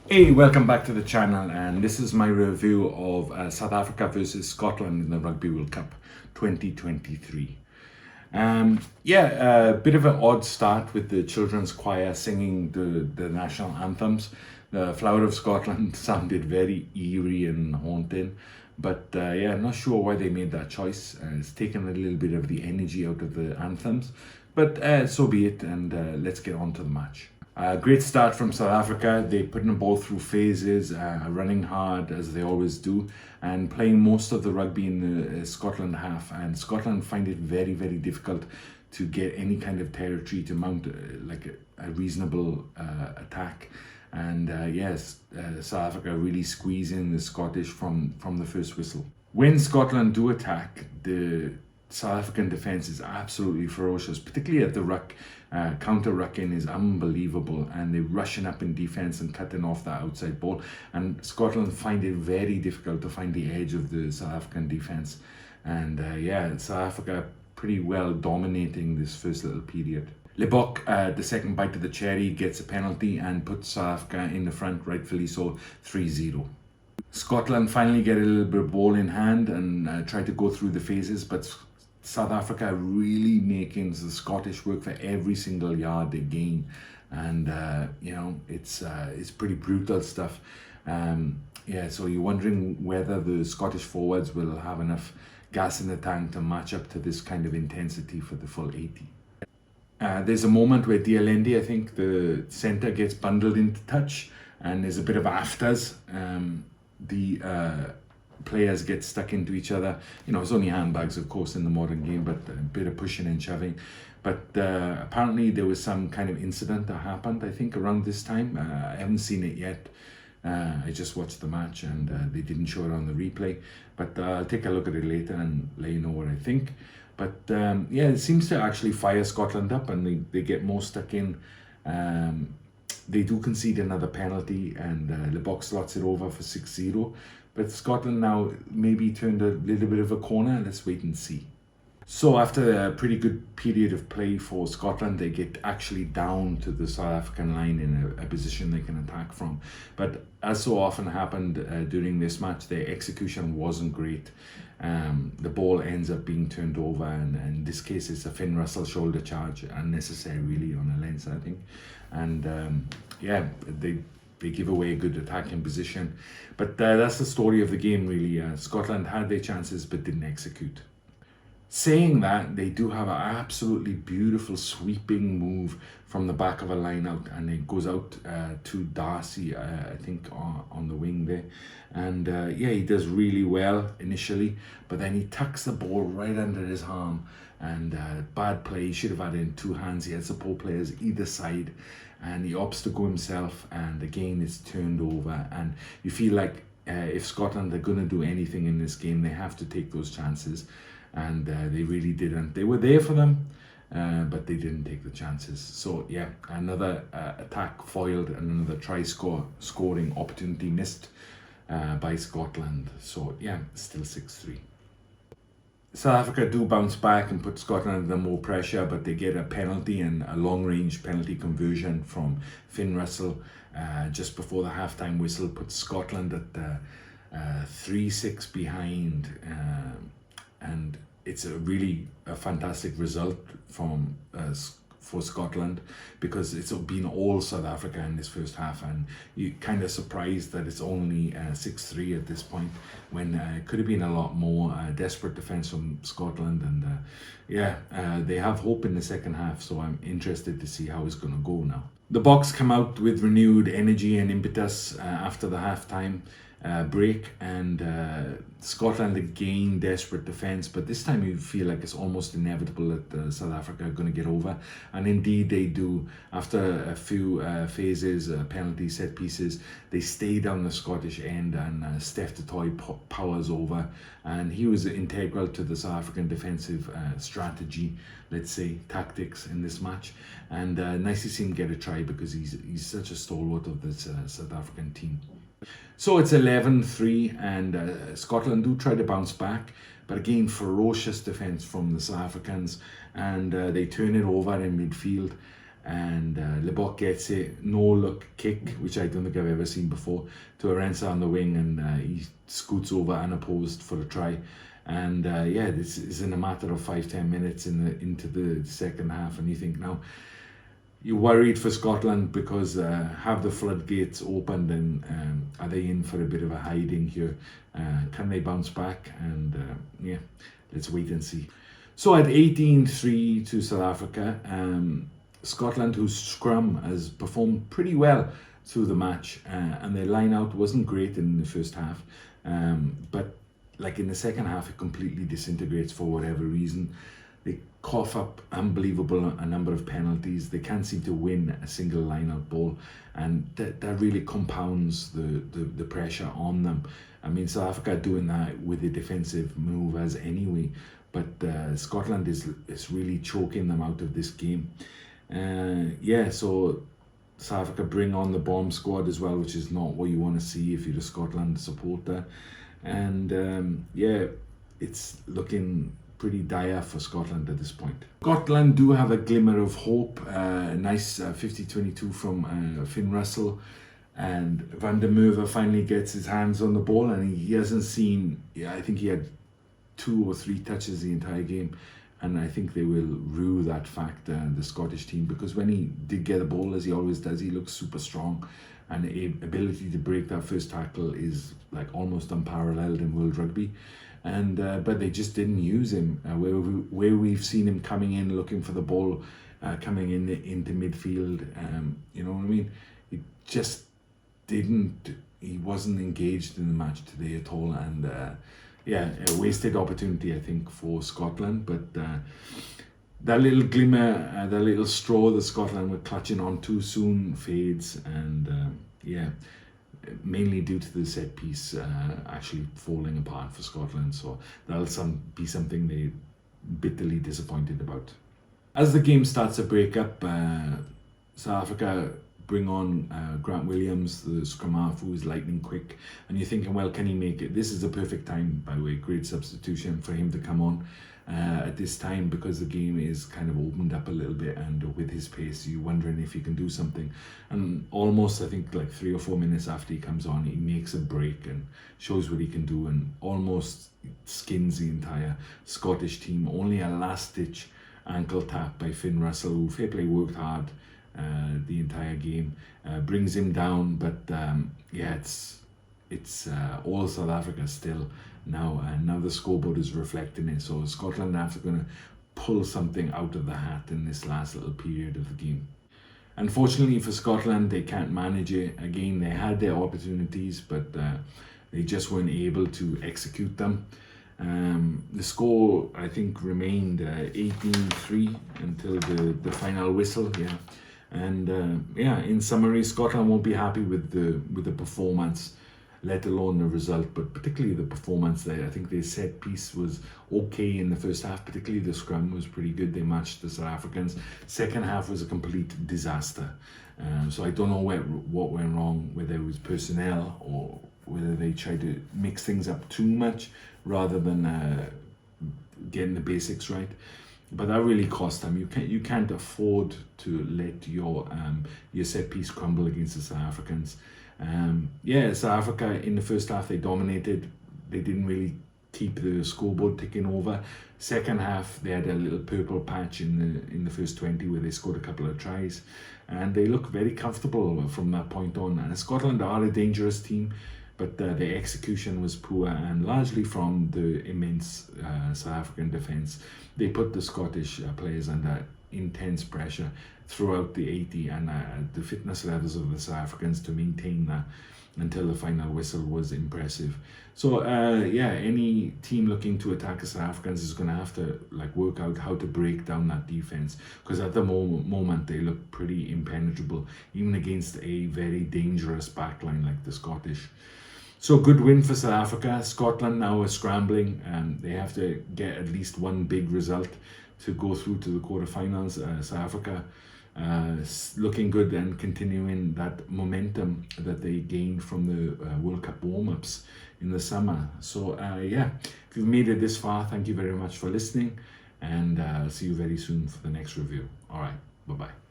Hey, welcome back to the channel, and this is my review of South Africa versus Scotland in the Rugby World Cup 2023. A bit of an odd start with the children's choir singing the national anthems. The Flower of Scotland sounded very eerie and haunting, but not sure why they made that choice. It's taken a little bit of the energy out of the anthems, but so be it, and let's get on to the match. Great start from South Africa. They putting the ball through phases, running hard as they always do, and playing most of the rugby in the Scotland half. And Scotland find it very, very difficult to get any kind of territory to mount a reasonable attack. And South Africa really squeezing the Scottish from the first whistle. When Scotland do attack, the South African defence is absolutely ferocious, particularly at the ruck. Counter rucking is unbelievable, and they're rushing up in defence and cutting off that outside ball. And Scotland find it very difficult to find the edge of the South African defence. And South Africa pretty well dominating this first little period. Le Boks, the second bite of the cherry, gets a penalty and puts South Africa in the front, rightfully so, 3-0. Scotland finally get a little bit of ball in hand and try to go through the phases, but South Africa really making the Scottish work for every single yard they gain, and it's pretty brutal stuff. So you're wondering whether the Scottish forwards will have enough gas in the tank to match up to this kind of intensity for the full 80. There's a moment where Dialendi, I think the centre, gets bundled into touch, and there's a bit of afters. The players get stuck into each other. It's only handbags, of course, in the modern game, but a bit of pushing and shoving. But apparently there was some kind of incident that happened, I think, around this time. I haven't seen it yet. I just watched the match, and they didn't show it on the replay. But I'll take a look at it later and let you know what I think. But it seems to actually fire Scotland up, and they get more stuck in. They do concede another penalty, and Le Boks slots it over for 6-0. But Scotland now maybe turned a little bit of a corner. Let's wait and see. So after a pretty good period of play for Scotland, they get actually down to the South African line in a position they can attack from. But as so often happened during this match, their execution wasn't great. The ball ends up being turned over, and in this case it's a Finn Russell shoulder charge, unnecessary really on a lens, I think. And they give away a good attacking position. But that's the story of the game, really. Scotland had their chances but didn't execute. Saying that, they do have an absolutely beautiful sweeping move from the back of a line out, and it goes out to Darcy, I think, on the wing there. And he does really well initially, but then he tucks the ball right under his arm, and bad play. He should have had it in two hands. He had support players either side, and he opts to go himself, and again it's turned over. And you feel like if Scotland are going to do anything in this game, they have to take those chances. And they really didn't. They were there for them, but they didn't take the chances. So another attack foiled and another scoring opportunity missed by Scotland. So still 6-3. South Africa do bounce back and put Scotland under more pressure, but they get a penalty, and a long-range penalty conversion from Finn Russell just before the halftime whistle puts Scotland at 3-6 behind. And it's a really fantastic result for Scotland, because it's been all South Africa in this first half, and you're kind of surprised that it's only 6-3 at this point, when it could have been a lot more. Desperate defence from Scotland, and they have hope in the second half, so I'm interested to see how it's going to go now. The Boks come out with renewed energy and impetus after the halftime break, and Scotland again desperate defence, but this time you feel like it's almost inevitable that South Africa are going to get over, and indeed they do. After a few phases, penalty set pieces, they stay down the Scottish end, and Steph du Toit powers over, and he was integral to the South African defensive strategy, let's say tactics, in this match. And nice to see him get a try, because he's such a stalwart of this South African team. So it's 11-3, and Scotland do try to bounce back, but again ferocious defence from the South Africans, and they turn it over in midfield. and Lebok gets it, no-look kick, which I don't think I've ever seen before, to Arensa on the wing, and he scoots over unopposed for a try. And yeah, this is in a matter of 5-10 minutes into the second half, and you think now, you're worried for Scotland because have the floodgates opened, and are they in for a bit of a hiding here? Can they bounce back? And yeah, let's wait and see. So at 18-3 to South Africa, Scotland, whose scrum has performed pretty well through the match, and their line out wasn't great in the first half, but like in the second half it completely disintegrates for whatever reason. They cough up unbelievable a number of penalties. They can't seem to win a single line-out ball, and that really compounds the pressure on them. I mean, South Africa are doing that with the defensive movers anyway, but Scotland is really choking them out of this game. Yeah, so South Africa bring on the bomb squad as well, which is not what you want to see if you're a Scotland supporter. And yeah, it's looking pretty dire for Scotland at this point. Scotland do have a glimmer of hope. Nice 50-22 from Finn Russell, and Van der Merwe finally gets his hands on the ball, and he hasn't seen, I think he had 2 or 3 touches the entire game, and I think they will rue that fact, the Scottish team, because when he did get the ball, as he always does, he looks super strong, and the ability to break that first tackle is like almost unparalleled in World Rugby. And but they just didn't use him where we've seen him coming in looking for the ball, coming in into midfield. You know what I mean? He just didn't. He wasn't engaged in the match today at all, and yeah, a wasted opportunity I think for Scotland. But that little glimmer, that little straw that Scotland were clutching on too soon fades, and yeah, mainly due to the set piece actually falling apart for Scotland. So that'll be something they're bitterly disappointed about. As the game starts to break up, South Africa bring on Grant Williams, the scrum half, who is lightning quick, and you're thinking, well, can he make it? This is the perfect time, by the way, great substitution for him to come on at this time, because the game is kind of opened up a little bit, and with his pace you're wondering if he can do something. And almost, I think, like 3 or 4 minutes after he comes on, he makes a break and shows what he can do, and almost skins the entire Scottish team. Only a last-ditch ankle tap by Finn Russell, who, fair play, worked hard the entire game, brings him down. But yeah, it's all South Africa still now, and now the scoreboard is reflecting it. So Scotland are going to pull something out of the hat in this last little period of the game. Unfortunately for Scotland, they can't manage it. Again, they had their opportunities, but they just weren't able to execute them. The score, I think, remained 18-3 until the final whistle. Yeah, and yeah, in summary, Scotland won't be happy with the performance, let alone the result, but particularly the performance there. I think their set piece was okay in the first half, particularly the scrum was pretty good. They matched the South Africans. Second half was a complete disaster. So I don't know what went wrong, whether it was personnel or whether they tried to mix things up too much rather than getting the basics right. But that really cost them. You can't afford to let your set piece crumble against the South Africans. Yeah, South Africa in the first half, they dominated. They didn't really keep the scoreboard ticking over. Second half, they had a little purple patch in the first 20 where they scored a couple of tries, and they looked very comfortable from that point on. And Scotland are a dangerous team, but the execution was poor, and largely from the immense South African defence. They put the Scottish players under intense pressure throughout the 80, and the fitness levels of the South Africans to maintain that until the final whistle was impressive. So yeah, any team looking to attack the South Africans is going to have to work out how to break down that defence, because at the moment they look pretty impenetrable, even against a very dangerous backline like the Scottish. So good win for South Africa. Scotland now are scrambling, and they have to get at least one big result to go through to the quarterfinals. South Africa looking good and continuing that momentum that they gained from the World Cup warm-ups in the summer. So yeah, if you've made it this far, thank you very much for listening, and I'll see you very soon for the next review. All right, bye-bye.